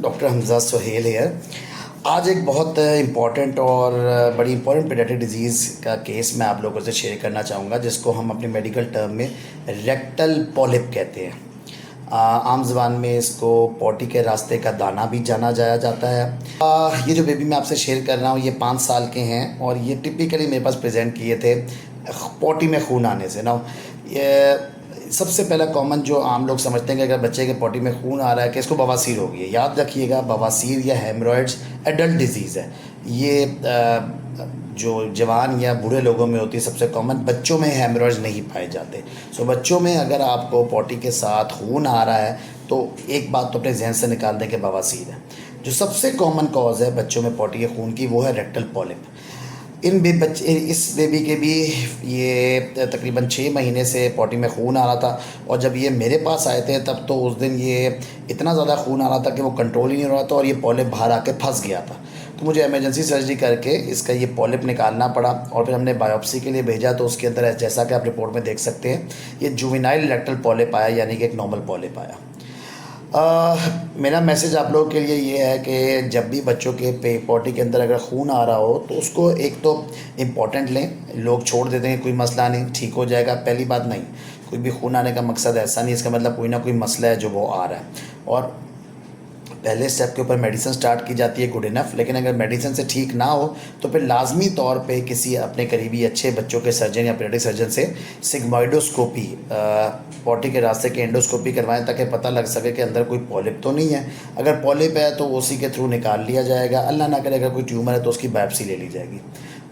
Doctor Hamza Suhail है। आज एक बहुत इम्पॉर्टेंट और बड़ी इम्पॉर्टेंट पीडियाट्रिक डिजीज़ का केस मैं आप लोगों से शेयर करना चाहूँगा, जिसको हम अपने मेडिकल टर्म में रेक्टल पॉलिप कहते हैं। आम ज़बान में इसको पॉटी के रास्ते का दाना भी जाना जाया जाता है। ये जो बेबी मैं आपसे शेयर कर रहा हूँ, ये 5 साल के हैं और ये टिपिकली मेरे पास प्रेजेंट किए थे पॉटी में खून आने से ना। ये सबसे पहला कॉमन जो आम लोग समझते हैं कि अगर बच्चे के पॉटी में खून आ रहा है कि इसको बवासीर हो गई है। याद रखिएगा, बवासीर या हेमरॉइड्स एडल्ट डिजीज़ है। ये जो जवान या बूढ़े लोगों में होती है सबसे कॉमन, बच्चों में हेमरॉइड्स नहीं पाए जाते। सो बच्चों में अगर आपको पॉटी के साथ खून आ रहा है तो एक बात तो अपने जहन से निकाल दें कि बवासीर है। जो सबसे कॉमन कॉज है बच्चों में पॉटी के खून की, वो है रेक्टल पॉलिप। इस बेबी के भी ये तकरीबन 6 महीने से पॉटी में खून आ रहा था और जब ये मेरे पास आए थे तब तो उस दिन ये इतना ज़्यादा खून आ रहा था कि वो कंट्रोल ही नहीं हो रहा था और ये पॉलिप बाहर आके फंस गया था। तो मुझे इमरजेंसी सर्जरी करके इसका ये पॉलिप निकालना पड़ा और फिर हमने बायोप्सी के लिए भेजा। तो उसके अंदर जैसा कि आप रिपोर्ट में देख सकते हैं, ये जुवेनाइल रेक्टल पॉलिप आया, यानी कि एक नॉर्मल पॉलिप आया। मेरा मैसेज आप लोगों के लिए ये है कि जब भी बच्चों के पॉटी के अंदर अगर खून आ रहा हो तो उसको एक तो इम्पॉर्टेंट लें। लोग छोड़ देते हैं, कोई मसला नहीं, ठीक हो जाएगा। पहली बात नहीं, कोई भी खून आने का मकसद ऐसा नहीं, इसका मतलब कोई ना कोई मसला है जो वो आ रहा है। और पहले स्टेप के ऊपर मेडिसिन स्टार्ट की जाती है, गुड इनफ। लेकिन अगर मेडिसिन से ठीक ना हो तो फिर लाजमी तौर पे किसी अपने करीबी अच्छे बच्चों के सर्जन या पीडियाट्रिक सर्जन से सिग्मोइडोस्कोपी, पॉटी के रास्ते की एंडोस्कोपी करवाएं ताकि पता लग सके कि अंदर कोई पॉलिप तो नहीं है। अगर पॉलिप है तो उसी के थ्रू निकाल लिया जाएगा। अल्लाह ना करे अगर कोई ट्यूमर है तो उसकी बायोप्सी ले ली जाएगी।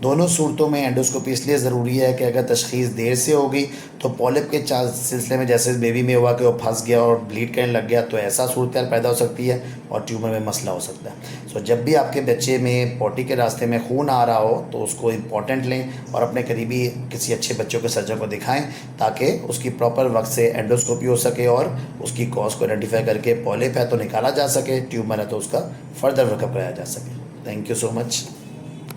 दोनों सूरतों में एंडोस्कोपी इसलिए ज़रूरी है कि अगर तशख़ीस देर से होगी तो पॉलिप के सिलसिले में, जैसे बेबी में हुआ कि वो फंस गया और ब्लीड करने लग गया, तो ऐसा सूरत पैदा हो सकती है और ट्यूमर में मसला हो सकता है। सो जब भी आपके बच्चे में पॉटी के रास्ते में खून आ रहा हो तो उसको इम्पॉर्टेंट लें और अपने करीबी किसी अच्छे बच्चों के सर्जन को दिखाएं ताकि उसकी प्रॉपर वक्त से एंडोस्कोपी हो सके और उसकी कॉज को आइडेंटिफाई करके पॉलिप है तो निकाला जा सके, ट्यूमर है तो उसका फर्दर वर्कअप कराया जा सके। Thank you so much.